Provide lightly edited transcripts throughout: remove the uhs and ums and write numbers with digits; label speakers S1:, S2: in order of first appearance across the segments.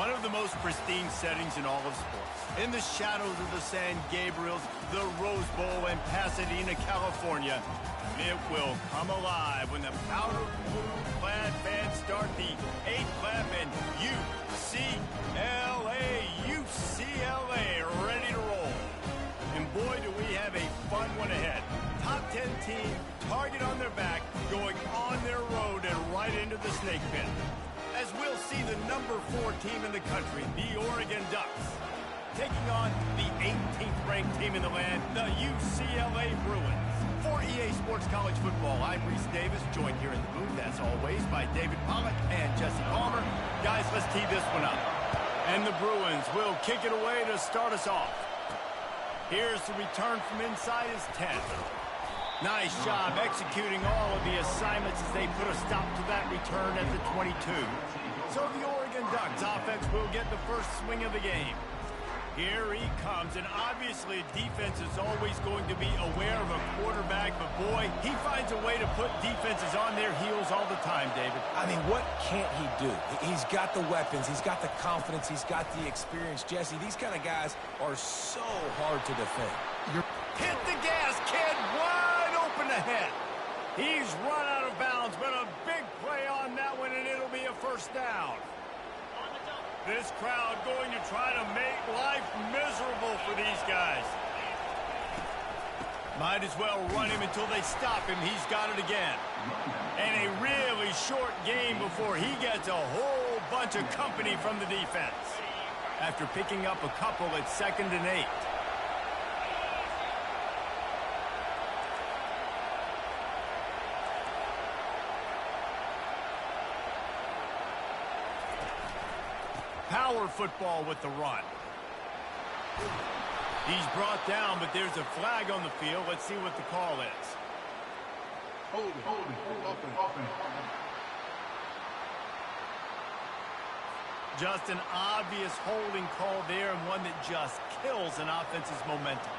S1: One of the most pristine settings in all of sports. In the shadows of the San Gabriels, the Rose Bowl in Pasadena, California, it will come alive when the powder blue-clad fans start the 8th lap and UCLA ready to roll. And boy, do we have a fun one ahead. Top 10 team, target on their back, going on their road and right into the snake pit. As we'll see the number 4 team in the country, the Oregon Ducks, taking on the 18th ranked team in the land, the UCLA Bruins. For EA Sports College Football, I'm Reese Davis, joined here in the booth, as always, by David Pollack and Jesse Palmer. Guys, let's tee this one up. And the Bruins will kick it away to start us off. Here's the return from inside his 10. Nice job executing all of the assignments as they put a stop to that return at the 22. So the Oregon Ducks offense will get the first swing of the game. Here he comes, and obviously defense is always going to be aware of a quarterback, but boy, he finds a way to put defenses on their heels all the time, David.
S2: I mean, what can't he do? He's got the weapons, he's got the confidence, he's got the experience. Jesse, these kind of guys are so hard to defend.
S1: Hit the gas, kid, wide open ahead. He's run out of bounds, but a big play on that one, and it'll be a first down. This crowd going to try to make life miserable for these guys. Might as well run him until they stop him. He's got it again. And a really short game before he gets a whole bunch of company from the defense. After picking up a couple at 2nd and 8. Power football with the run. He's brought down, but there's a flag on the field. Let's see what the call is. Holding. Just an obvious holding call there, and one that just kills an offense's momentum.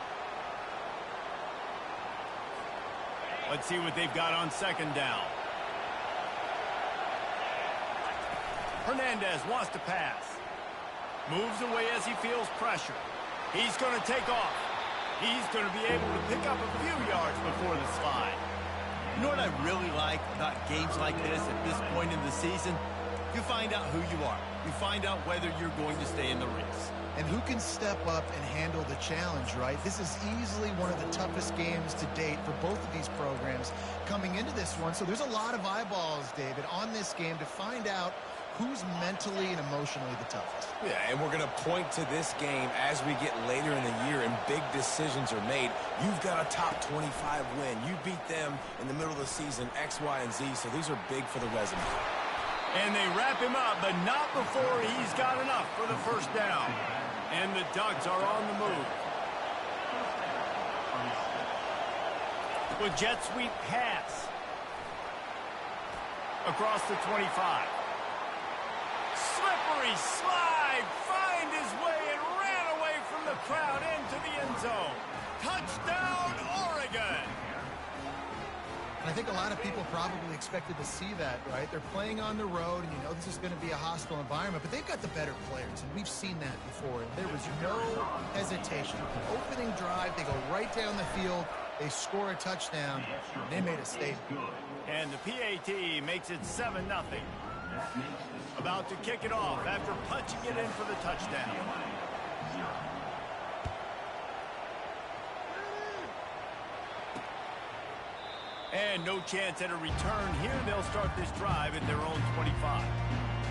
S1: Let's see what they've got on 2nd down. Hernandez wants to pass. Moves away as he feels pressure. He's going to take off. He's going to be able to pick up a few yards before the slide.
S3: You know what I really like about games like this at this point in the season? You find out who you are. You find out whether you're going to stay in the race.
S4: And who can step up and handle the challenge, right? This is easily one of the toughest games to date for both of these programs coming into this one. So there's a lot of eyeballs, David, on this game to find out who's mentally and emotionally the toughest.
S2: Yeah, and we're going to point to this game as we get later in the year and big decisions are made. You've got a top 25 win. You beat them in the middle of the season, X, Y, and Z, so these are big for the resume.
S1: And they wrap him up, but not before he's got enough for the first down. And the Ducks are on the move. With jet sweep pass. Across the 25. Slippery slide, find his way and ran away from the crowd into the end zone. Touchdown, Oregon!
S4: And I think a lot of people probably expected to see that, right? They're playing on the road, and you know this is going to be a hostile environment, but they've got the better players, and we've seen that before. And there was no hesitation. Opening drive, they go right down the field, they score a touchdown, and they made a statement.
S1: And the PAT makes it 7-0. About to kick it off after punching it in for the touchdown. And no chance at a return here. They'll start this drive at their own 25.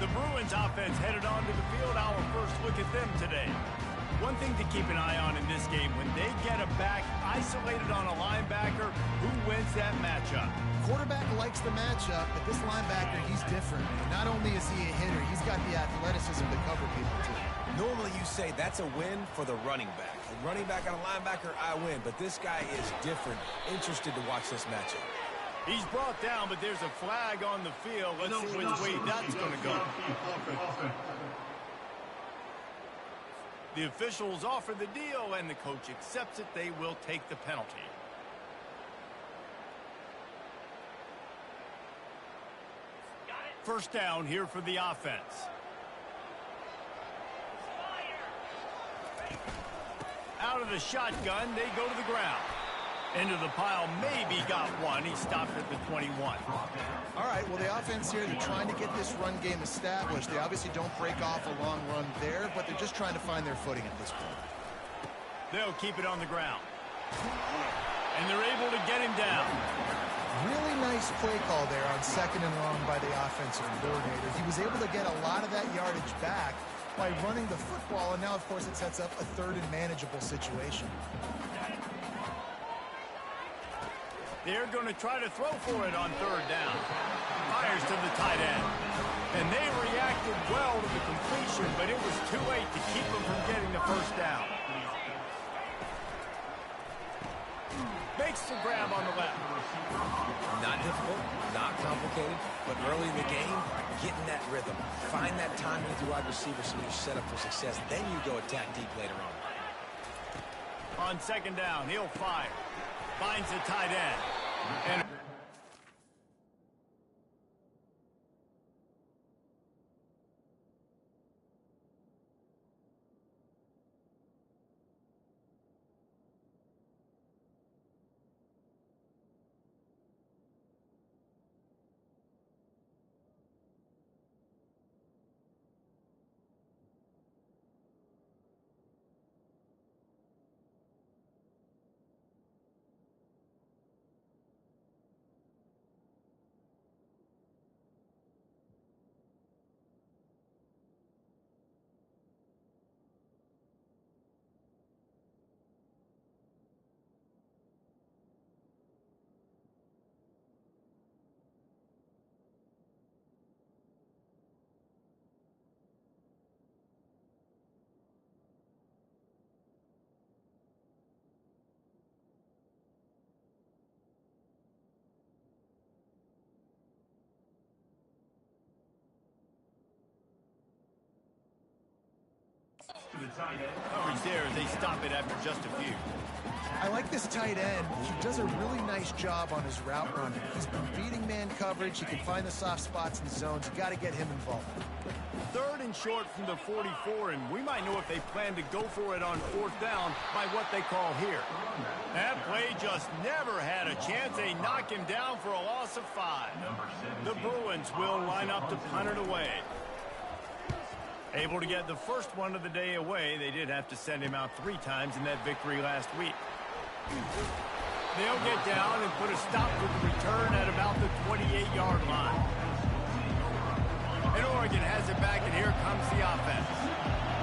S1: The Bruins offense headed onto the field. Our first look at them today. One thing to keep an eye on in this game, when they get a back isolated on a linebacker, who wins that matchup?
S4: Quarterback likes the matchup, but this linebacker, he's different. Not only is he a hitter, he's got the athleticism to cover people, too.
S2: Normally you say that's a win for the running back. A running back on a linebacker, I win. But this guy is different. Interested to watch this matchup.
S1: He's brought down, but there's a flag on the field. Let's see which way that's going to go. The officials offer the deal, and the coach accepts it. They will take the penalty. First down here for the offense. out of the shotgun. They go to the ground. Into the pile, maybe got one. He stopped at the 21.
S4: All right, well, the offense here, they're trying to get this run game established. They obviously don't break off a long run there, but they're just trying to find their footing at this point.
S1: They'll keep it on the ground. And they're able to get him down.
S4: Really nice play call there on 2nd and long by the offensive coordinator. He was able to get a lot of that yardage back by running the football, and now, of course, it sets up a 3rd and manageable situation.
S1: They're going to try to throw for it on 3rd down. Fires to the tight end. And they reacted well to the completion, but it was too late to keep them from getting the 1st down. Makes the grab on the left.
S2: Not difficult, not complicated, but early in the game, getting that rhythm. Find that time with your wide receiver so you're set up for success. Then you go attack deep later on.
S1: On 2nd down, he'll fire. Finds the tight end. And oh, he's there. They stop it after just a few.
S4: I like this tight end. He does a really nice job on his route running. He's been beating man coverage. He can find the soft spots in the zones. You got to get him involved.
S1: 3rd and short from the 44, and we might know if they plan to go for it on 4th down by what they call here. That play just never had a chance. They knock him down for a loss of 5. The Bruins will line up to punt it away. Able to get the first one of the day away. They did have to send him out 3 times in that victory last week. They'll get down and put a stop to the return at about the 28-yard line. And Oregon has it back, and here comes the offense.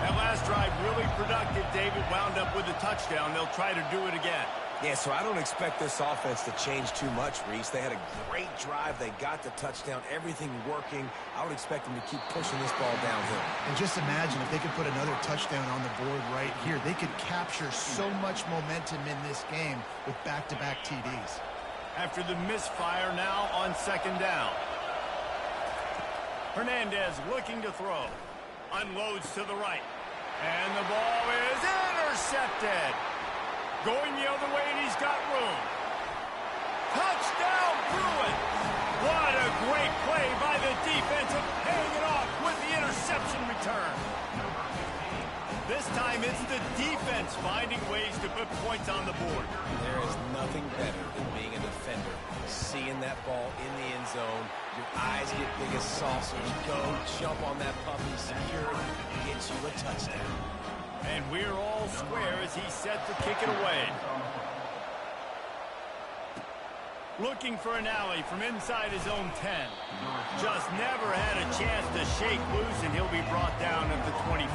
S1: That last drive really productive. David wound up with a touchdown. They'll try to do it again.
S2: Yeah, so I don't expect this offense to change too much, Reese. They had a great drive. They got the touchdown, everything working. I would expect them to keep pushing this ball downhill.
S4: And just imagine if they could put another touchdown on the board right here. They could capture so much momentum in this game with back-to-back TDs.
S1: After the misfire, now on 2nd down. Hernandez looking to throw. Unloads to the right. And the ball is intercepted. Going the other way, and he's got room. Touchdown, Bruins! What a great play by the defense, and paying it off with the interception return. This time, it's the defense finding ways to put points on the board.
S2: There is nothing better than being a defender. Seeing that ball in the end zone, your eyes get big as saucers. Go, jump on that puppy, secure it, gets you a touchdown.
S1: And we're all square as he's set to kick it away. Looking for an alley from inside his own 10. Just never had a chance to shake loose, and he'll be brought down at the 24.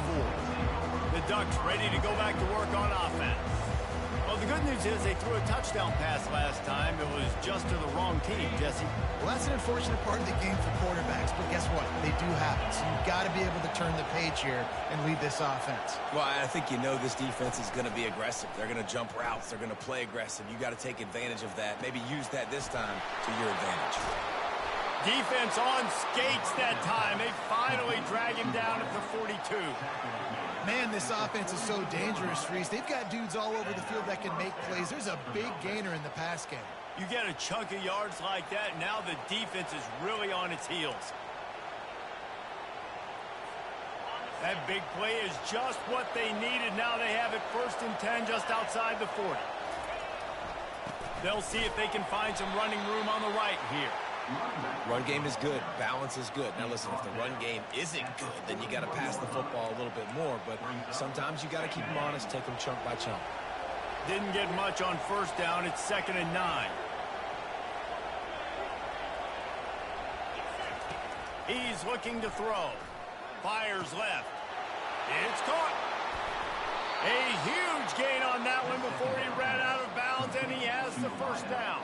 S1: The Ducks ready to go back to work on offense. Well, the good news is they threw a touchdown pass last time. It was just to the wrong team, Jesse.
S4: Well, that's an unfortunate part of the game for quarterbacks, but guess what? They do happen. So you've got to be able to turn the page here and lead this offense.
S2: Well, I think you know this defense is going to be aggressive. They're going to jump routes. They're going to play aggressive. You got to take advantage of that. Maybe use that this time to your advantage.
S1: Defense on skates that time. They finally drag him down at the 42.
S4: Man, this offense is so dangerous, Reese. They've got dudes all over the field that can make plays. There's a big gainer in the pass game.
S1: You get a chunk of yards like that, and now the defense is really on its heels. That big play is just what they needed. Now they have it 1st and 10 just outside the 40. They'll see if they can find some running room on the right here.
S2: Run game is good. Balance is good. Now listen, if the run game isn't good, then you got to pass the football a little bit more. But sometimes you got to keep them honest, take them chunk by chunk.
S1: Didn't get much on 1st down. It's 2nd and 9. He's looking to throw. Fires left. It's caught. A huge gain on that one before he ran out of bounds, and he has the 1st down.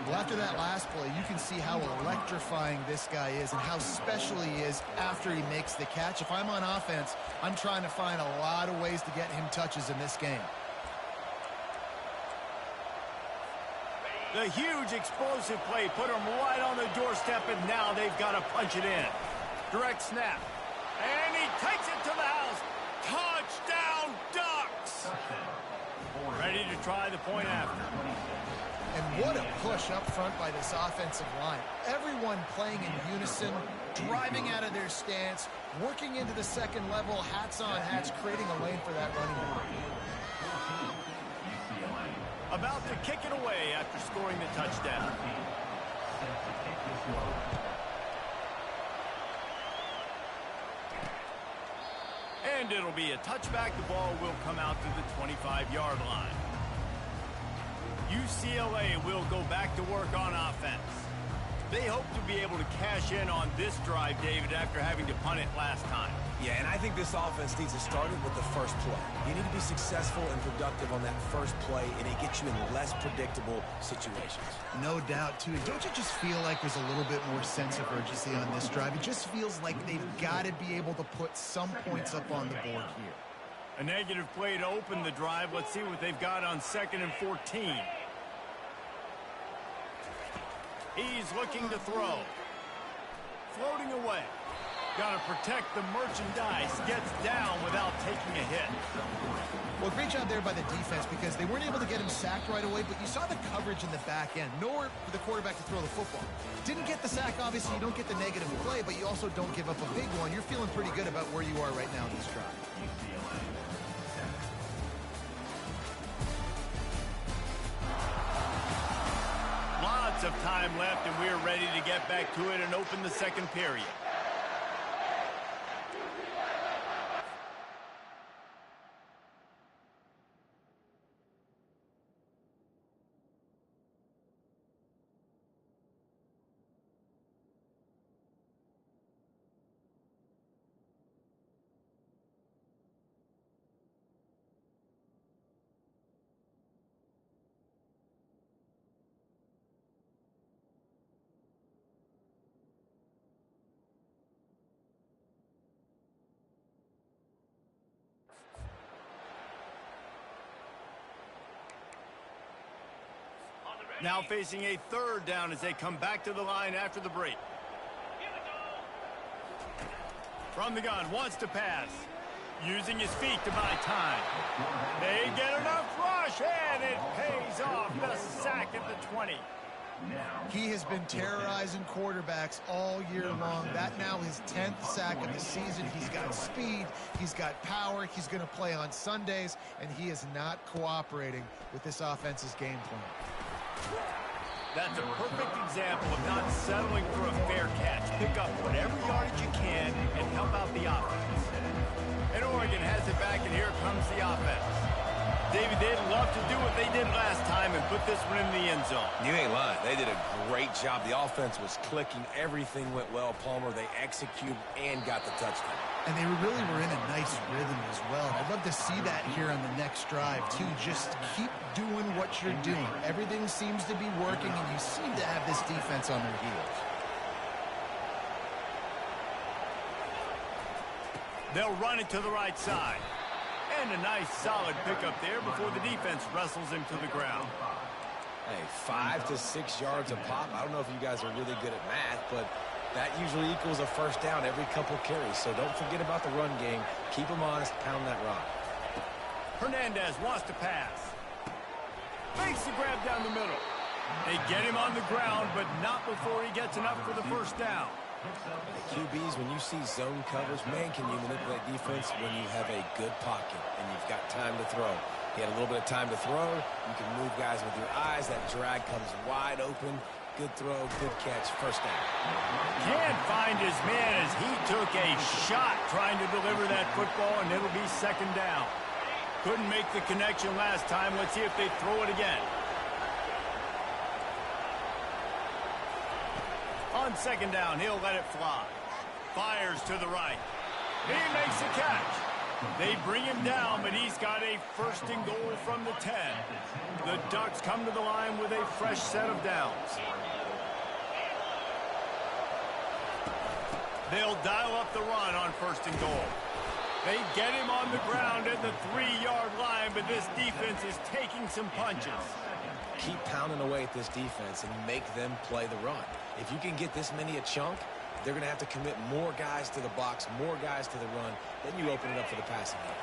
S4: Well, after that last play, you can see how electrifying this guy is and how special he is after he makes the catch. If I'm on offense, I'm trying to find a lot of ways to get him touches in this game.
S1: The huge explosive play put him right on the doorstep, and now they've got to punch it in. Direct snap. And he takes it to the house. Touchdown, Ducks! Ready to try the point after.
S4: And what a push up front by this offensive line. Everyone playing in unison, driving out of their stance, working into the 2nd level, hats on hats, creating a lane for that running back.
S1: About to kick it away after scoring the touchdown. And it'll be a touchback. The ball will come out to the 25-yard line. UCLA will go back to work on offense. They hope to be able to cash in on this drive, David, after having to punt it last time.
S2: Yeah, and I think this offense needs to start it with the 1st play. You need to be successful and productive on that 1st play, and it gets you in less predictable situations.
S4: No doubt, too. Don't you just feel like there's a little bit more sense of urgency on this drive? It just feels like they've got to be able to put some points up on the board here.
S1: A negative play to open the drive. Let's see what they've got on 2nd and 14. He's looking to throw. Floating away. Got to protect the merchandise. Gets down without taking a hit.
S4: Well, great job there by the defense because they weren't able to get him sacked right away, but you saw the coverage in the back end. Nowhere for the quarterback to throw the football. Didn't get the sack, obviously. You don't get the negative play, but you also don't give up a big one. You're feeling pretty good about where you are right now in this drive.
S1: Lots of time left, and we're ready to get back to it and open the 2nd period. Now facing a 3rd down as they come back to the line after the break. From the gun, wants to pass. Using his feet to buy time. They get enough rush, and it pays off. The sack at the 20.
S4: He has been terrorizing quarterbacks all year long. That now his 10th sack of the season. He's got speed. He's got power. He's going to play on Sundays, and he is not cooperating with this offense's game plan.
S1: That's a perfect example of not settling for a fair catch. Pick up whatever yardage you can and help out the offense. And Oregon has it back, and here comes the offense. David, they'd love to do what they did last time and put this one in the end zone.
S2: You ain't lying. They did a great job. The offense was clicking. Everything went well. Palmer, they executed and got the touchdown.
S4: And they really were in a nice rhythm as well. And I'd love to see that here on the next drive, too. Just keep doing what you're doing. Everything seems to be working, and you seem to have this defense on their heels.
S1: They'll run it to the right side. And a nice solid pickup there before the defense wrestles him to the ground.
S2: Hey, 5 to 6 yards a pop. I don't know if you guys are really good at math, but that usually equals a 1st down every couple carries. So don't forget about the run game. Keep them honest. Pound that rock.
S1: Hernandez wants to pass. Makes the grab down the middle. They get him on the ground, but not before he gets enough for the 1st down.
S2: QBs, when you see zone coverage, man, can you manipulate defense when you have a good pocket and you've got time to throw. He had a little bit of time to throw. You can move guys with your eyes. That drag comes wide open. Good throw, good catch, first down.
S1: Can't find his man as he took a shot trying to deliver that football, and it'll be second down. Couldn't make the connection last time. Let's see if they throw it again. On second down, he'll let it fly. Fires to the right. He makes the catch. They bring him down, but he's got a first and goal from the 10. The Ducks come to the line with a fresh set of downs. They'll dial up the run on first and goal. They get him on the ground at the 3-yard line, but this defense is taking some punches.
S2: Keep pounding away at this defense and make them play the run. If you can get this many a chunk, they're going to have to commit more guys to the box, more guys to the run. Then you open it up for the passing game.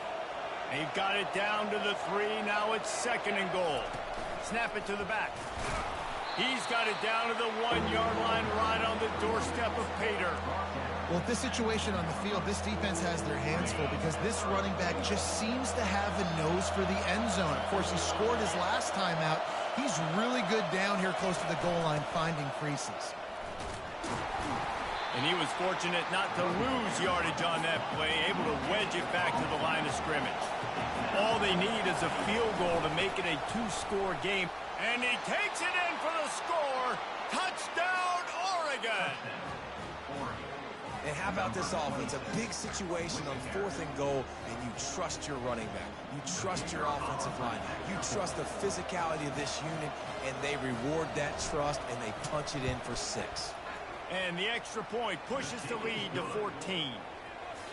S1: They've got it down to the 3. Now it's second and goal. Snap it to the back. He's got it down to the 1-yard line right on the doorstep of Pater.
S4: Well, this situation on the field, this defense has their hands full because this running back just seems to have the nose for the end zone. Of course, he scored his last time out. He's really good down here close to the goal line, finding creases.
S1: And he was fortunate not to lose yardage on that play, able to wedge it back to the line of scrimmage. All they need is a field goal to make it a 2-score game. And he takes it in for the score. Touchdown, Oregon!
S2: And how about this offense? A big situation on 4th and goal, and you trust your running back. You trust your offensive line. You trust the physicality of this unit, and they reward that trust, and they punch it in for 6.
S1: And the extra point pushes the lead to 14.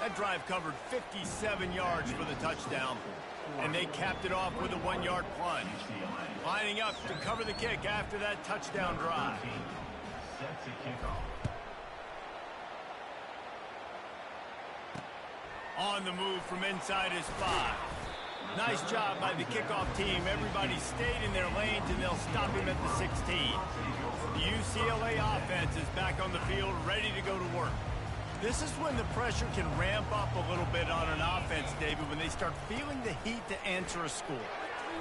S1: That drive covered 57 yards for the touchdown, and they capped it off with a 1-yard plunge. Lining up to cover the kick after that touchdown drive. On the move from inside his 5. Nice job by the kickoff team. Everybody stayed in their lanes, and they'll stop him at the 16. The UCLA offense is back on the field, ready to go to work. This is when the pressure can ramp up a little bit on an offense, David, when they start feeling the heat to answer a score.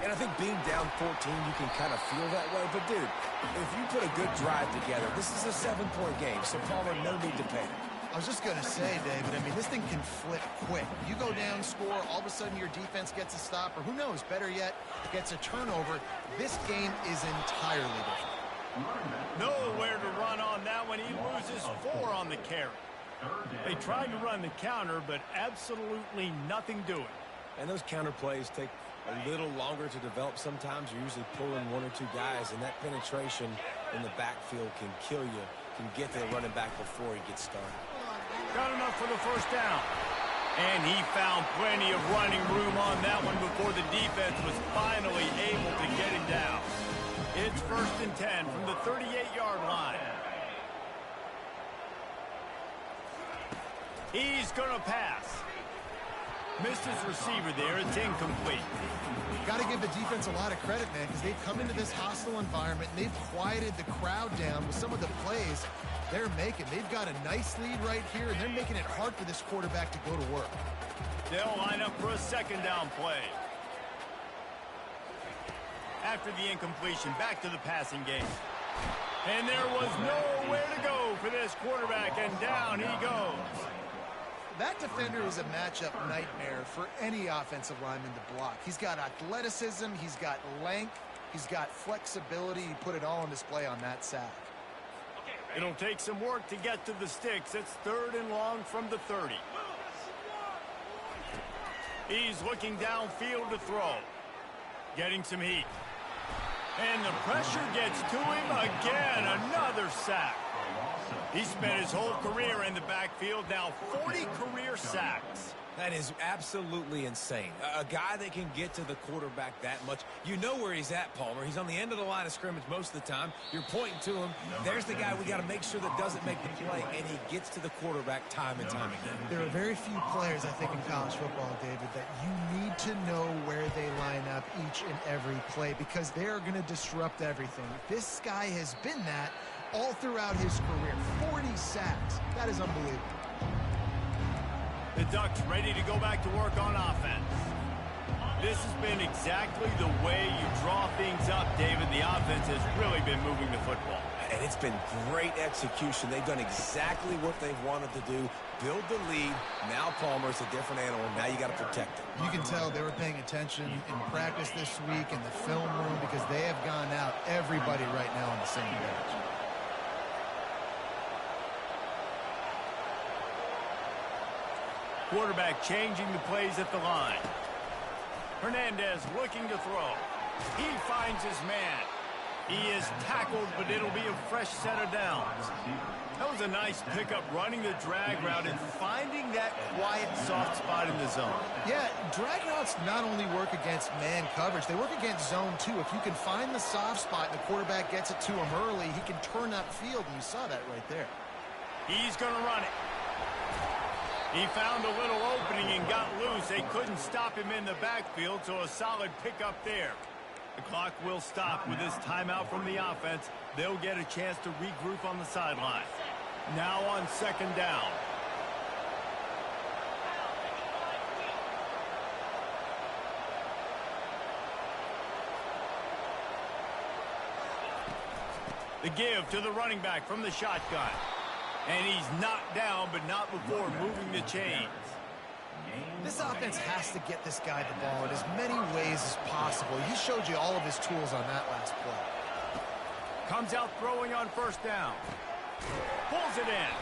S2: And I think being down 14, you can kind of feel that way. But, dude, if you put a good drive together, this is a 7-point game, so Palmer, no need to panic.
S4: I was just going to say, David, I mean, this thing can flip quick. You go down, score, all of a sudden your defense gets a stop, or who knows, better yet, gets a turnover. This game is entirely different.
S1: Nowhere to run on that one. He loses 4 on the carry. They tried to run the counter, but absolutely nothing doing.
S2: And those counter plays take a little longer to develop sometimes. You're usually pulling 1 or 2 guys, and that penetration in the backfield can kill you, can get to the running back before he gets started.
S1: Got enough for the first down. And he found plenty of running room on that one before the defense was finally able to get him down. It's 1st and 10 from the 38-yard line. He's going to pass. Missed his receiver there. It's incomplete.
S4: Got to give the defense a lot of credit, man, because they've come into this hostile environment and they've quieted the crowd down with some of the plays they're making. They've got a nice lead right here, and they're making it hard for this quarterback to go to work.
S1: They'll line up for a 2nd down play. After the incompletion, back to the passing game. And there was nowhere to go for this quarterback, and down he goes.
S4: That defender is a matchup nightmare for any offensive lineman to block. He's got athleticism, he's got length, he's got flexibility. He put it all on display on that sack.
S1: It'll take some work to get to the sticks. It's 3rd and long from the 30. He's looking downfield to throw. Getting some heat. And the pressure gets to him again. Another sack. He spent his whole career in the backfield, now 40 career sacks.
S2: That is absolutely insane. A guy that can get to the quarterback that much. You know where he's at, Palmer. He's on the end of the line of scrimmage most of the time. You're pointing to him. There's the guy we got to make sure that doesn't make the play, and he gets to the quarterback time and time again.
S4: There are very few players, I think, in college football, David, that you need to know where they line up each and every play because they're going to disrupt everything. This guy has been that all throughout his career. 40 sacks. That is unbelievable.
S1: The Ducks ready to go back to work on offense. This has been exactly the way you draw things up, David. The offense has really been moving the football.
S2: And it's been great execution. They've done exactly what they've wanted to do. Build the lead. Now Palmer's a different animal. Now you got to protect him.
S4: You can tell they were paying attention in practice this week in the film room because they have gone out, everybody right now on the same page.
S1: Quarterback changing the plays at the line. Hernandez looking to throw. He finds his man. He is tackled, but it'll be a fresh set of downs. That was a nice pickup, running the drag route and finding that quiet, soft spot in the zone.
S4: Yeah, drag routes not only work against man coverage, they work against zone too. If you can find the soft spot and the quarterback gets it to him early, he can turn that field, and you saw that right there.
S1: He's going to run it. He found a little opening and got loose. They couldn't stop him in the backfield, so a solid pickup there. The clock will stop with this timeout from the offense. They'll get a chance to regroup on the sideline. Now on second down. The give to the running back from the shotgun. And he's knocked down, but not before moving the chains.
S4: This offense has to get this guy the ball in as many ways as possible. He showed you all of his tools on that last play.
S1: Comes out throwing on first down. Pulls it in.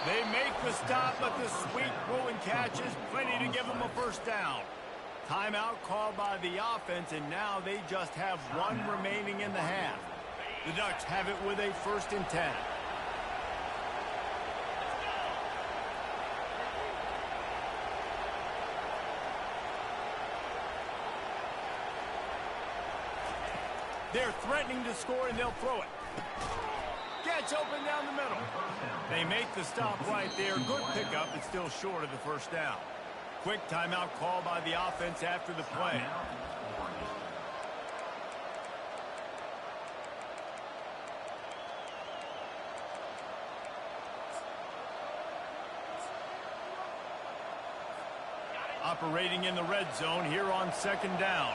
S1: They make the stop, but the sweet throw and catch is plenty to give them a first down. Timeout called by the offense, and now they just have one remaining in the half. The Ducks have it with a 1st and 10. They're threatening to score, and they'll throw it. Gets open down the middle. They make the stop right there. Good pickup, but still short of the first down. Quick timeout call by the offense after the play. Operating in the red zone here on second down.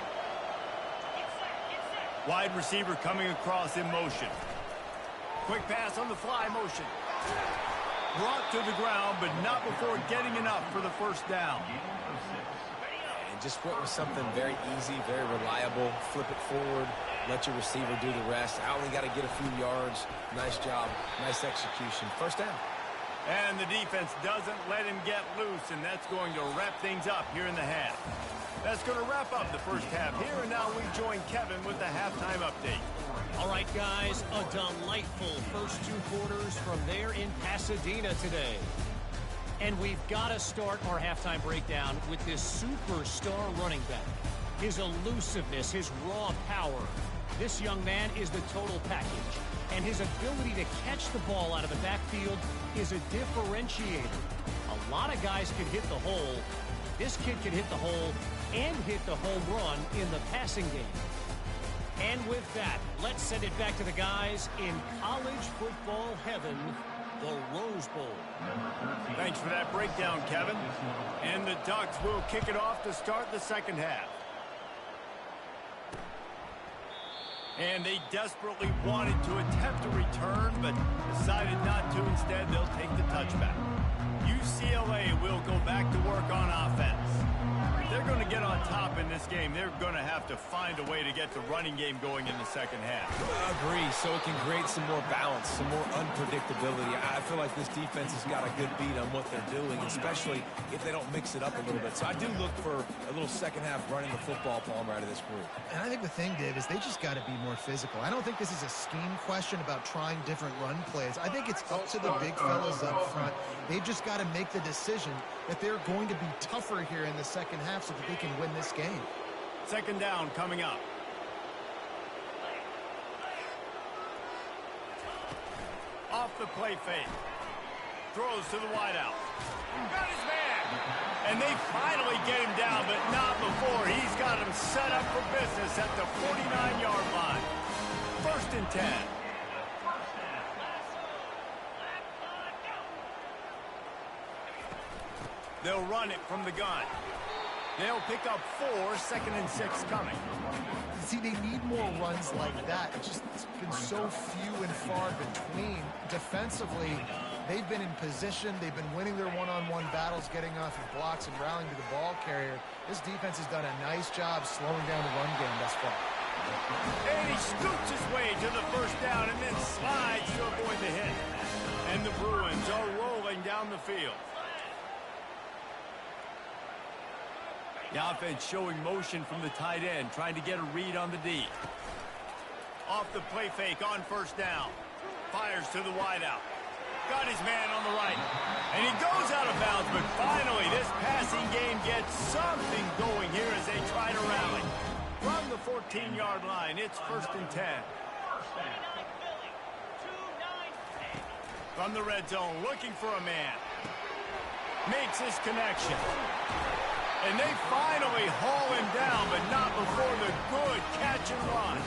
S1: Wide receiver coming across in motion. Quick pass on the fly motion. Brought to the ground, but not before getting enough for the first down.
S2: And just went with something very easy, very reliable. Flip it forward, let your receiver do the rest. I only got to get a few yards. Nice job, nice execution. First down.
S1: And the defense doesn't let him get loose, and that's going to wrap things up here in the half. That's going to wrap up the first half here, and now we join Kevin with the halftime update.
S5: All right, guys, a delightful first 2 quarters from there in Pasadena today. And we've got to start our halftime breakdown with this superstar running back. His elusiveness, his raw power. This young man is the total package. And his ability to catch the ball out of the backfield is a differentiator. A lot of guys can hit the hole. This kid can hit the hole and hit the home run in the passing game. And with that, let's send it back to the guys in college football heaven, the Rose Bowl.
S1: Thanks for that breakdown, Kevin. And the Ducks will kick it off to start the second half. And they desperately wanted to attempt a return, but decided not to. Instead, they'll take the touchback. UCLA will go back to work on offense. If they're going to get on top in this game, they're going to have to find a way to get the running game going in the second half.
S2: I agree, so it can create some more balance, some more unpredictability. I feel like this defense has got a good beat on what they're doing, especially if they don't mix it up a little bit. So I do look for a little second half running the football, Palmer, out of this group.
S4: And I think the thing, Dave, is they just got to be more physical. I don't think this is a scheme question about trying different run plays. I think it's up to the big fellas up front. They've just got to make the decision that they're going to be tougher here in the second half so that they can win this game.
S1: Second down coming up. Off the play fake. Throws to the wideout. Got his man. And they finally get him down, but not before. He's got him set up for business at the 49-yard line. 1st and 10. They'll run it from the gun. They'll pick up 4, 2nd and 6 coming.
S4: See, they need more runs like that. It's just been so few and far between. Defensively, they've been in position. They've been winning their one-on-one battles, getting off of blocks and rallying to the ball carrier. This defense has done a nice job slowing down the run game thus far.
S1: And he scoots his way to the first down and then slides to avoid the hit. And the Bruins are rolling down the field. The offense showing motion from the tight end, trying to get a read on the D. Off the play fake on first down. Fires to the wideout. Got his man on the right. And he goes out of bounds, but finally this passing game gets something going here as they try to rally. From the 14-yard line, it's 1st and 10. From the red zone, looking for a man. Makes his connection. And they finally haul him down, but not before the good catch and run.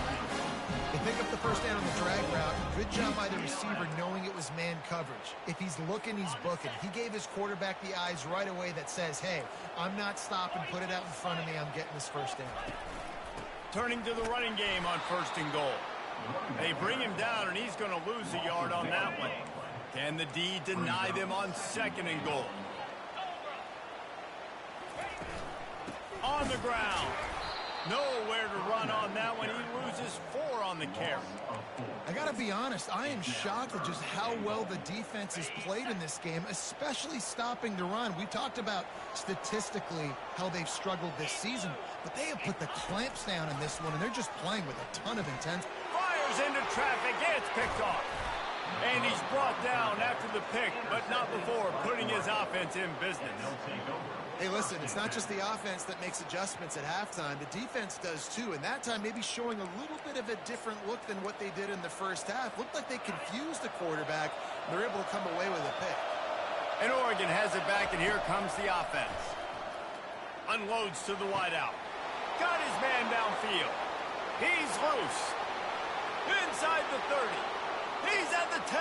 S4: They pick up the first down on the drag route. Good job by the receiver knowing it was man coverage. If he's looking, he's booking. He gave his quarterback the eyes right away that says, hey, I'm not stopping. Put it out in front of me. I'm getting this first down.
S1: Turning to the running game on 1st and goal. They bring him down, and he's going to lose a yard on that one. Can the D deny them on 2nd and goal? On the ground. Nowhere to run on that one. He loses 4 on the carry.
S4: I got to be honest, I am shocked at just how well the defense has played in this game, especially stopping the run. We talked about statistically how they've struggled this season, but they have put the clamps down in this one, and they're just playing with a ton of intent.
S1: Fires into traffic. It's picked off. And he's brought down after the pick, but not before putting his offense in business.
S4: Hey, listen, it's not just the offense that makes adjustments at halftime. The defense does, too, and that time maybe showing a little bit of a different look than what they did in the first half. Looked like they confused the quarterback. They're able to come away with a pick.
S1: And Oregon has it back, and here comes the offense. Unloads to the wideout. Got his man downfield. He's loose. Inside the 30. He's at the 10.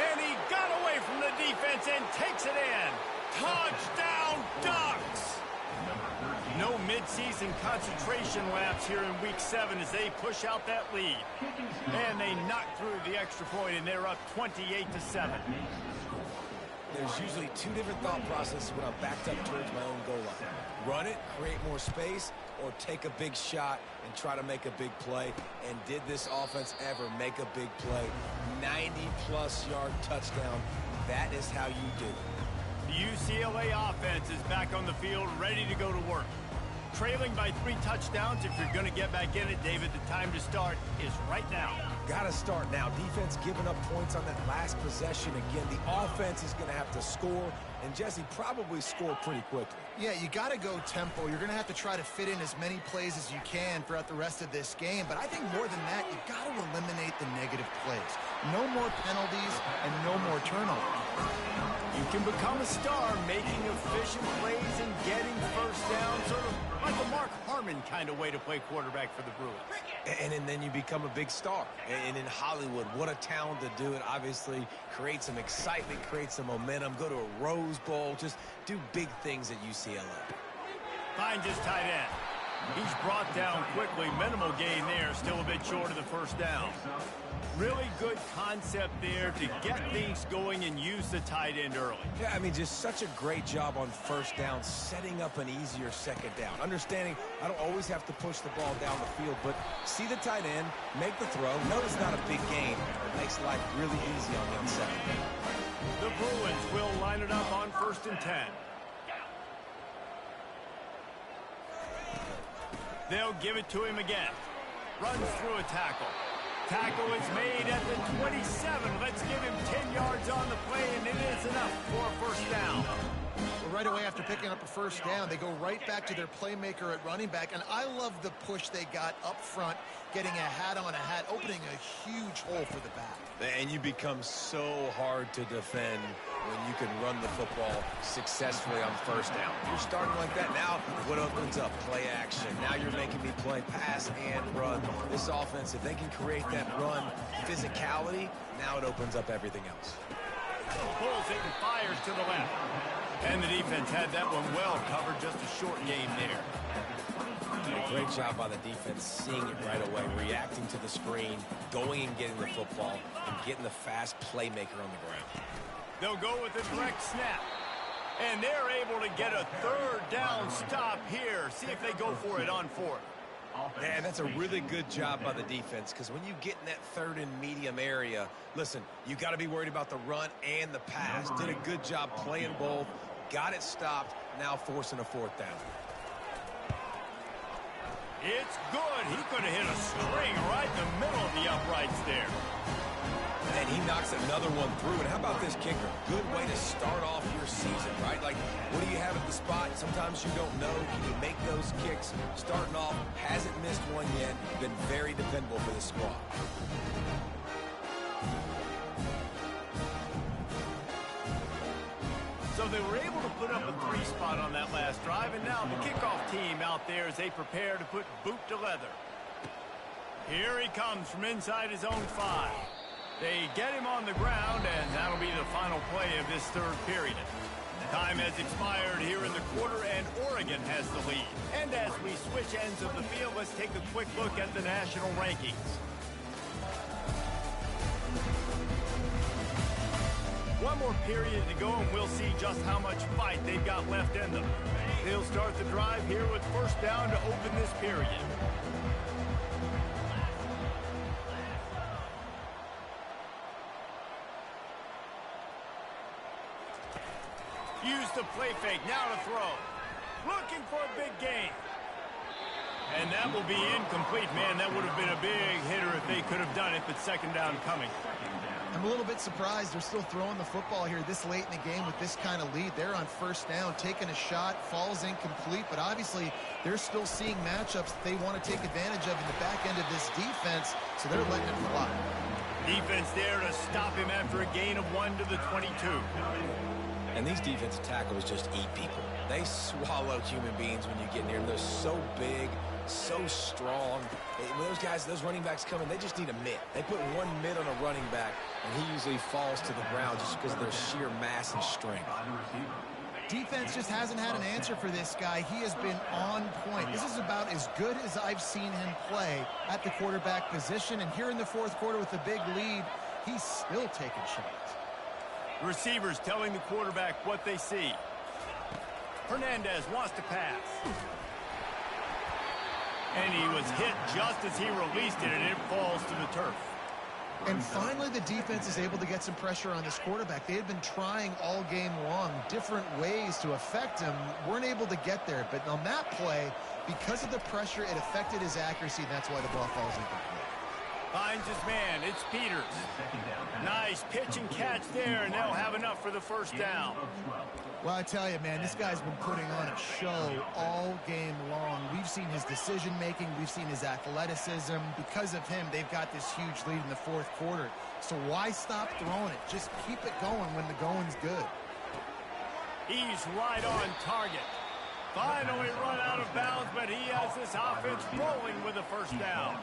S1: And he got away from the defense and takes it in. Touchdown, Ducks! No midseason concentration laps here in Week 7 as they push out that lead. And they knock through the extra point, and they're up 28-7.
S2: There's usually 2 different thought processes when I'm backed up towards my own goal line. Run it, create more space, or take a big shot and try to make a big play. And did this offense ever make a big play? 90-plus yard touchdown. That is how you do it.
S1: The UCLA offense is back on the field, ready to go to work. Trailing by 3 touchdowns. If you're going to get back in it, David, the time to start is right now.
S2: Got to start now. Defense giving up points on that last possession. Again, the offense is going to have to score, and Jesse probably score pretty quickly.
S4: Yeah, you got to go tempo. You're going to have to try to fit in as many plays as you can throughout the rest of this game. But I think more than that, you got to eliminate the negative plays. No more penalties and no more turnovers.
S1: You can become a star making efficient plays and getting first down, sort of like a Mark Harmon kind of way to play quarterback for the Bruins.
S2: And then you become a big star. And in Hollywood, what a town to do it. Obviously, create some excitement, create some momentum, go to a Rose Bowl, just do big things at UCLA.
S1: Finds his tight end. He's brought down quickly. Minimal gain there, still a bit short of the first down. Really good concept there to get things going and use the tight end early.
S2: Yeah, I mean, just such a great job on first down, setting up an easier second down. Understanding I don't always have to push the ball down the field, but see the tight end, make the throw. No, it's not a big gain. Makes life really easy on the outside.
S1: The Bruins will line it up on 1st and 10. They'll give it to him again. Runs through a tackle. Tackle is made at the 27. Let's give him 10 yards on the play, and it is enough for a first down.
S4: Well, right away after picking up a first down, they go right back to their playmaker at running back. And I love the push they got up front, getting a hat on a hat, opening a huge hole for the back.
S2: And you become so hard to defend when you can run the football successfully on first down. You're starting like that. Now what opens up? Play action. Now you're making me play pass and run. This offense, if they can create that run physicality, now it opens up everything else.
S1: Pulls it and fires to the left.
S3: And the defense had that one well covered, just a short game there.
S2: Great job by the defense, seeing it right away, reacting to the screen, going and getting the football, and getting the fast playmaker on the ground.
S1: They'll go with a direct snap. And they're able to get a third down stop here. See if they go for it on fourth.
S2: Man, that's a really good job by the defense, because when you get in that third and medium area, listen, you got to be worried about the run and the pass. Did a good job playing both, got it stopped, now forcing a fourth down.
S1: It's good. He could have hit a string right in the middle of the uprights there.
S2: And he knocks another one through. And how about this kicker? Good way to start off your season, right? Like, what do you have at the spot? Sometimes you don't know. Can you make those kicks? Starting off, hasn't missed one yet. Been very dependable for this squad.
S1: So they were able to put up a 3 spot on that last drive, and now the kickoff team out there as they prepare to put boot to leather. Here he comes from inside his own 5. They get him on the ground, and that'll be the final play of this third period. Time has expired here in the quarter, and Oregon has the lead. And as we switch ends of the field, let's take a quick look at the national rankings. One more period to go, and we'll see just how much fight they've got left in them. They'll start the drive here with first down to open this period. Use the play fake, now to throw. Looking for a big gain. And that will be incomplete. Man, that would have been a big hitter if they could have done it, but second down coming.
S4: I'm a little bit surprised they're still throwing the football here this late in the game with this kind of lead. They're on first down, taking a shot, falls incomplete, but obviously they're still seeing matchups that they want to take advantage of in the back end of this defense, so they're letting it fly.
S1: Defense there to stop him after a gain of 1 to the 22.
S2: And these defensive tackles just eat people. They swallow human beings when you get near them. They're so big, so strong. When those guys, those running backs come in, they just need a mitt. They put one mitt on a running back, and he usually falls to the ground just because of their sheer mass and strength.
S4: Defense just hasn't had an answer for this guy. He has been on point. This is about as good as I've seen him play at the quarterback position. And here in the fourth quarter with a big lead, he's still taking shots.
S1: Receivers telling the quarterback what they see. Hernandez wants to pass. And he was hit just as he released it, and it falls to the turf.
S4: And finally, the defense is able to get some pressure on this quarterback. They had been trying all game long different ways to affect him. Weren't able to get there. But on that play, because of the pressure, it affected his accuracy, and that's why the ball falls incomplete.
S1: Finds his man. It's Peters. Nice pitch and catch there, and they'll have enough for the first down.
S4: Well, I tell you, man, this guy's been putting on a show all game long. We've seen his decision-making. We've seen his athleticism. Because of him, they've got this huge lead in the fourth quarter. So why stop throwing it? Just keep it going when the going's good.
S1: He's right on target. Finally run out of bounds, but he has this offense rolling with a first down.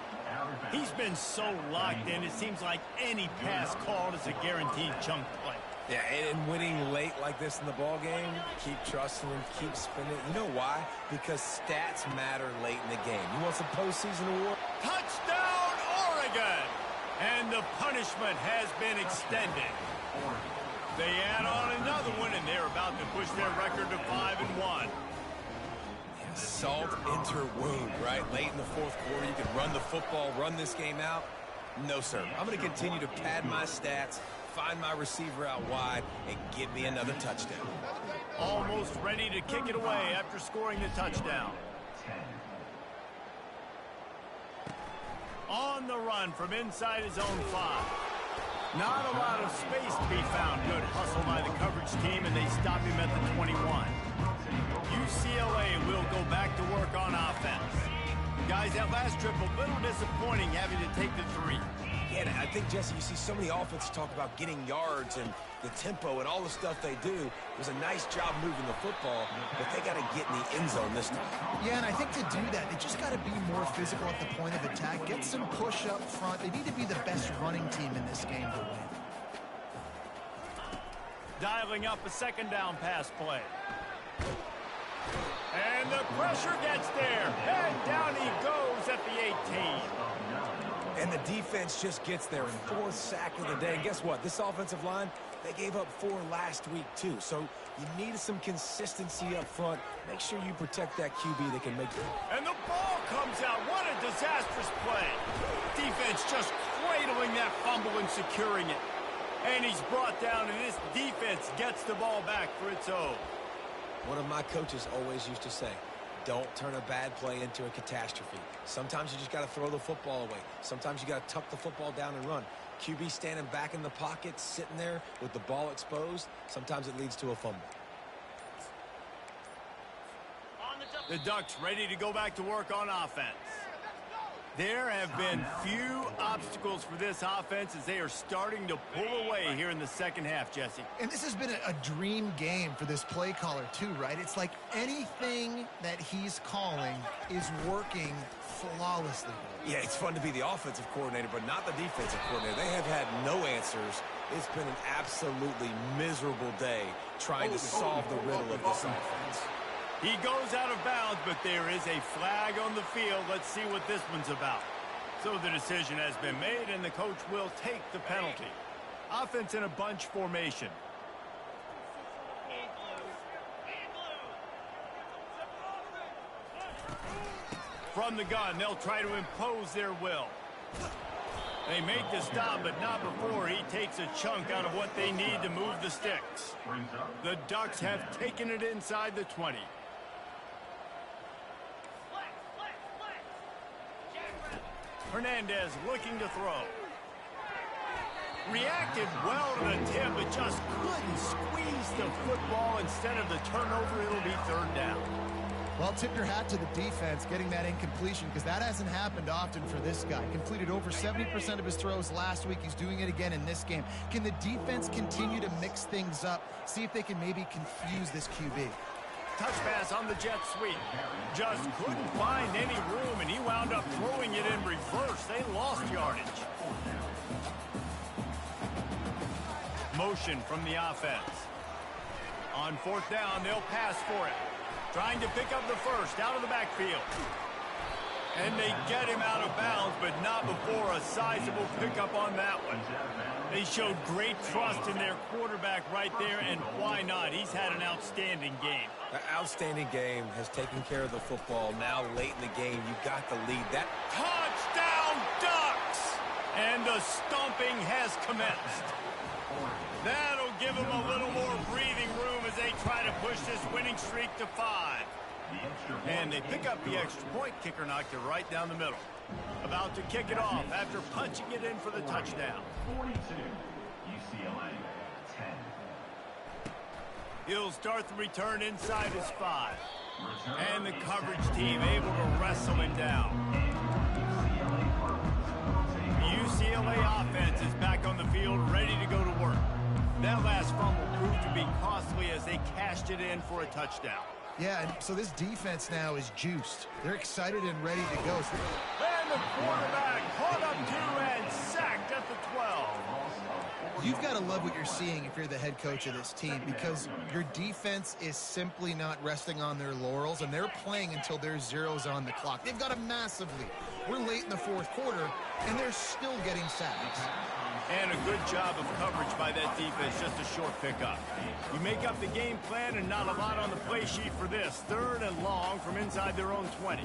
S1: He's been so locked in, it seems like any pass called is a guaranteed chunk play.
S2: Yeah, and winning late like this in the ball game, keep trusting him, keep spinning. You know why? Because stats matter late in the game. You want some postseason award?
S1: Touchdown, Oregon! And the punishment has been extended. They add on another one, and they're about to push their record to 5-1.
S2: Salt enter wound, right? Late in the fourth quarter, you can run the football, run this game out. No, sir. I'm going to continue to pad my stats, find my receiver out wide, and give me another touchdown.
S1: Almost ready to kick it away after scoring the touchdown. On the run from inside his own 5. Not a lot of space to be found. Good hustle by the coverage team, and they stop him at the 21. UCLA will go back to work on offense. Guys, that last trip, a little disappointing having to take the 3.
S2: Yeah, I think, Jesse, you see so many offenses talk about getting yards and the tempo and all the stuff they do. It was a nice job moving the football, but they got to get in the end zone this time.
S4: Yeah, and I think to do that, they just got to be more physical at the point of attack, get some push up front. They need to be the best running team in this game to win.
S1: Dialing up a second down pass play. And the pressure gets there. And down he goes at the 18.
S2: And the defense just gets their 4th sack of the day. And guess what? This offensive line, they gave up 4 last week, too. So you need some consistency up front. Make sure you protect that QB that can make it.
S1: And the ball comes out. What a disastrous play. Defense just cradling that fumble and securing it. And he's brought down, and this defense gets the ball back for its own.
S2: One of my coaches always used to say, don't turn a bad play into a catastrophe. Sometimes you just got to throw the football away. Sometimes you got to tuck the football down and run. QB standing back in the pocket, sitting there with the ball exposed. Sometimes it leads to a fumble.
S1: The Ducks ready to go back to work on offense. There have been few obstacles for this offense as they are starting to pull away here in the second half, Jesse.
S4: And this has been a dream game for this play caller, too, right? It's like anything that he's calling is working flawlessly.
S2: Yeah, it's fun to be the offensive coordinator, but not the defensive coordinator. They have had no answers. It's been an absolutely miserable day trying to solve the riddle of this offense.
S1: He goes out of bounds, but there is a flag on the field. Let's see what this one's about. So the decision has been made, and the coach will take the penalty. Offense in a bunch formation. From the gun, they'll try to impose their will. They make the stop, but not before he takes a chunk out of what they need to move the sticks. The Ducks have taken it inside the 20. Hernandez looking to throw. Reacted well to the tip, but just couldn't squeeze the football. Instead of the turnover, it'll be 3rd down.
S4: Well, tip your hat to the defense getting that incompletion, because that hasn't happened often for this guy. Completed over 70% of his throws last week. He's doing it again in this game. Can the defense continue to mix things up? See if they can maybe confuse this QB.
S1: Touch pass on the jet sweep. Just couldn't find any room, and he wound up throwing it in reverse. They lost yardage. Motion from the offense. On 4th down, they'll pass for it. Trying to pick up the first out of the backfield. And they get him out of bounds, but not before a sizable pickup on that one. They showed great trust in their quarterback right there, and why not? He's had an outstanding game.
S2: An outstanding game, has taken care of the football. Now, late in the game, you got the lead. That
S1: touchdown, Ducks! And the stomping has commenced. That'll give them a little more breathing room as they try to push this winning streak to 5. And they pick up the extra point. Kicker knocked it right down the middle. About to kick it off after punching it in for the touchdown.
S6: 42, UCLA, 10.
S1: He'll start the return inside his 5. And the coverage team able to wrestle him down. The UCLA offense is back on the field, ready to go to work. That last fumble proved to be costly as they cashed it in for a touchdown.
S4: Yeah, and so this defense now is juiced. They're excited and ready to go.
S1: And the quarterback caught up to and sacked at the 12.
S4: You've got to love what you're seeing if you're the head coach of this team, because your defense is simply not resting on their laurels, and they're playing until there's zeros on the clock. They've got a massive lead. We're late in the 4th quarter, and they're still getting sacks.
S1: And a good job of coverage by that defense, just a short pickup. You make up the game plan and not a lot on the play sheet for this. 3rd and long from inside their own 20.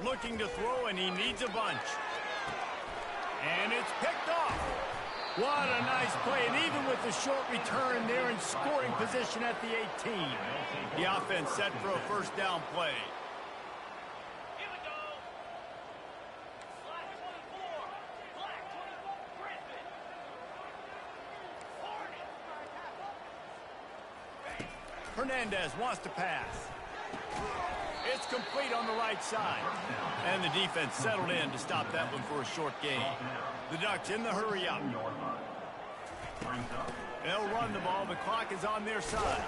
S1: Looking to throw, and he needs a bunch. And it's picked off. What a nice play, and even with the short return, they're in scoring position at the 18. The offense set for a 1st down play. Hernandez wants to pass. It's complete on the right side. And the defense settled in to stop that one for a short gain. The Ducks in the hurry up. They'll run the ball. The clock is on their side.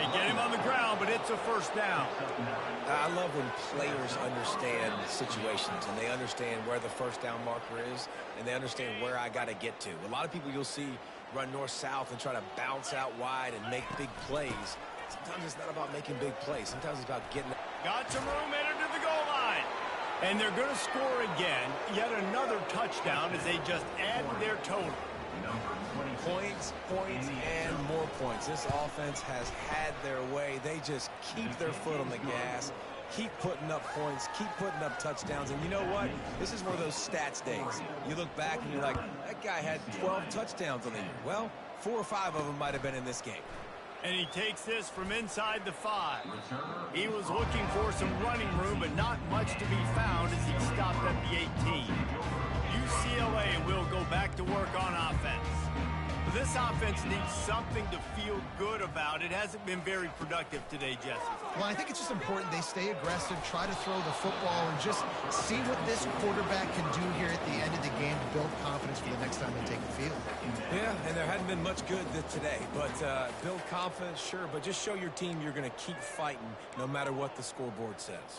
S1: They get him on the ground, but it's a first down.
S2: I love when players understand situations and they understand where the first down marker is and they understand where I got to get to. A lot of people you'll see run north-south and try to bounce out wide and make big plays. Sometimes it's not about making big plays. Sometimes it's about getting...
S1: Got some room, entered to the goal line. And they're going to score again. Yet another touchdown as they just add to their total.
S2: Points, and more points. This offense has had their way. They just keep their foot on the gas, keep putting up points, keep putting up touchdowns. And you know what? This is one of those stats days. You look back and you're like, that guy had 12 touchdowns on the year. Well, 4 or 5 of them might have been in this game.
S1: And he takes this from inside the 5. He was looking for some running room, but not much to be found as he stopped at the 18. UCLA will go back to work on offense. This offense needs something to feel good about. It hasn't been very productive today, Jesse.
S4: Well, I think it's just important they stay aggressive, try to throw the football, and just see what this quarterback can do here at the end of the game to build confidence for the next time they take the field.
S2: Yeah, and there hadn't been much good today, but build confidence, sure, but just show your team you're going to keep fighting no matter what the scoreboard says.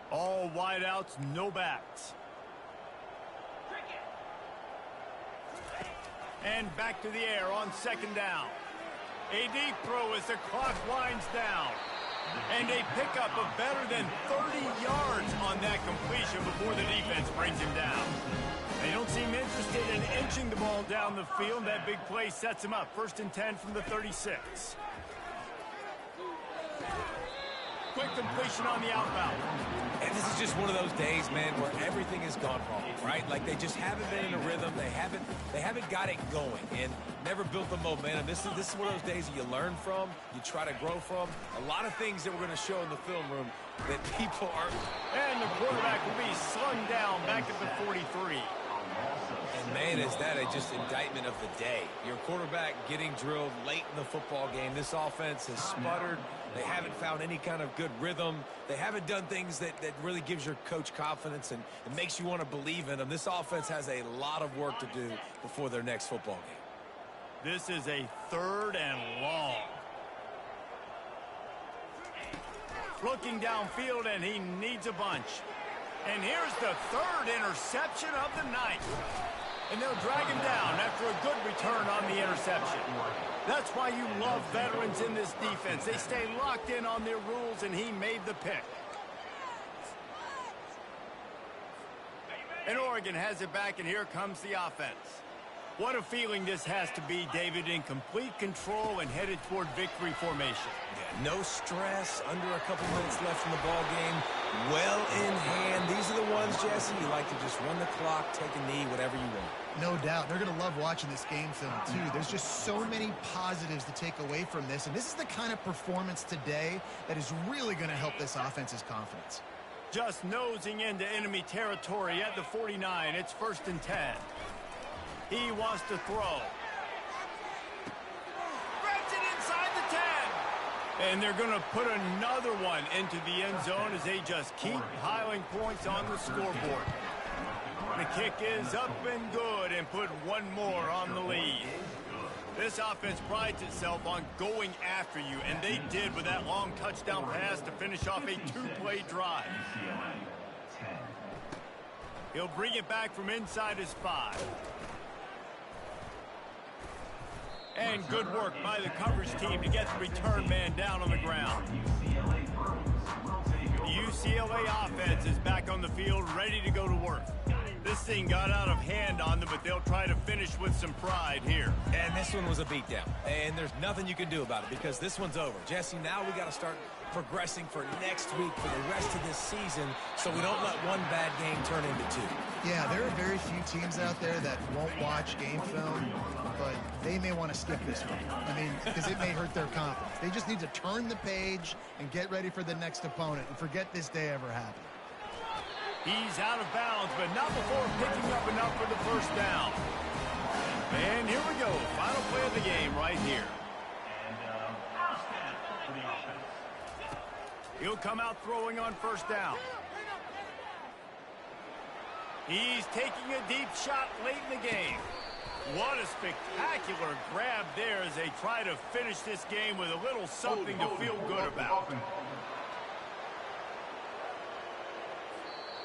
S1: All wideouts, no backs. And back to the air on second down. A deep throw as the clock winds down. And a pickup of better than 30 yards on that completion before the defense brings him down. They don't seem interested in inching the ball down the field. That big play sets him up. 1st and 10 from the 36. Quick completion on the outbound.
S2: And this is just one of those days, man, where everything has gone wrong, right? Like they just haven't been in a rhythm. They haven't got it going and never built the momentum. This is one of those days that you learn from, you try to grow from. A lot of things that we're going to show in the film room that people aren't.
S1: And the quarterback will be slung down back at the 43.
S2: And man, is that just indictment of the day. Your quarterback getting drilled late in the football game. This offense has sputtered. They haven't found any kind of good rhythm. They haven't done things that really gives your coach confidence and it makes you want to believe in them. This offense has a lot of work to do before their next football game.
S1: This is a 3rd and long. Looking downfield, and he needs a bunch. And here's the 3rd interception of the night. And they'll drag him down after a good return on the interception. That's why you love veterans in this defense. They stay locked in on their rules, and he made the pick. And Oregon has it back, and here comes the offense. What a feeling this has to be, David, in complete control and headed toward victory formation.
S2: Yeah, no stress, under a couple minutes left in the ball game, well in hand. These are the ones, Jesse, you like to just run the clock, take a knee, whatever you want.
S4: No doubt. They're going to love watching this game film, too. There's just so many positives to take away from this, and this is the kind of performance today that is really going to help this offense's confidence.
S1: Just nosing into enemy territory at the 49. It's 1st and 10. He wants to throw. Grabs it inside the 10. And they're going to put another one into the end zone as they just keep piling points on the scoreboard. The kick is up and good and put one more on the lead. This offense prides itself on going after you, and they did with that long touchdown pass to finish off a 2-play drive. He'll bring it back from inside his 5. And good work by the coverage team to get the return man down on the ground. The UCLA offense is back on the field, ready to go to work. This thing got out of hand on them, but they'll try to finish with some pride here.
S2: And this one was a beatdown. And there's nothing you can do about it because this one's over. Jesse, now we got to start progressing for next week for the rest of this season so we don't let one bad game turn into 2.
S4: Yeah, there are very few teams out there that won't watch game film, but they may want to skip this one. I mean, because it may hurt their confidence. They just need to turn the page and get ready for the next opponent and forget this day ever happened.
S1: He's out of bounds, but not before picking up enough for the first down. And here we go. Final play of the game right here. He'll come out throwing on first down. He's taking a deep shot late in the game. What a spectacular grab there as they try to finish this game with a little something to feel good about.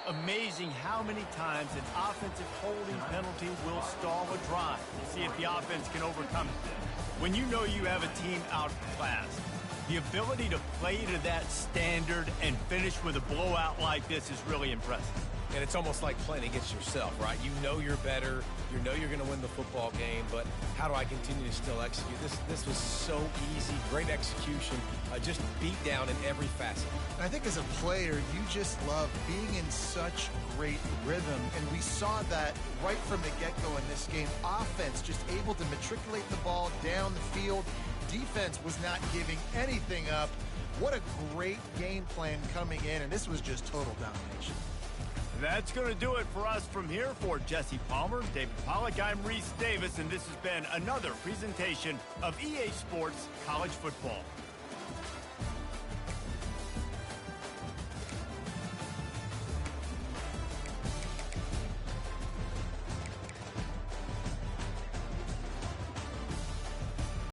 S3: Amazing how many times an offensive holding penalty will stall a drive. We'll see if the offense can overcome it. When you know you have a team outclassed, the ability to play to that standard and finish with a blowout like this is really impressive.
S2: And it's almost like playing against yourself, right? You know you're better. You know you're going to win the football game, but how do I continue to still execute? This was so easy. Great execution. Just beat down in every facet.
S4: I think as a player, you just love being in such great rhythm, and we saw that right from the get-go in this game. Offense just able to matriculate the ball down the field. Defense was not giving anything up. What a great game plan coming in, and this was just total domination.
S1: That's going to do it for us from here. For Jesse Palmer, David Pollack, I'm Reese Davis, and this has been another presentation of EA Sports College Football.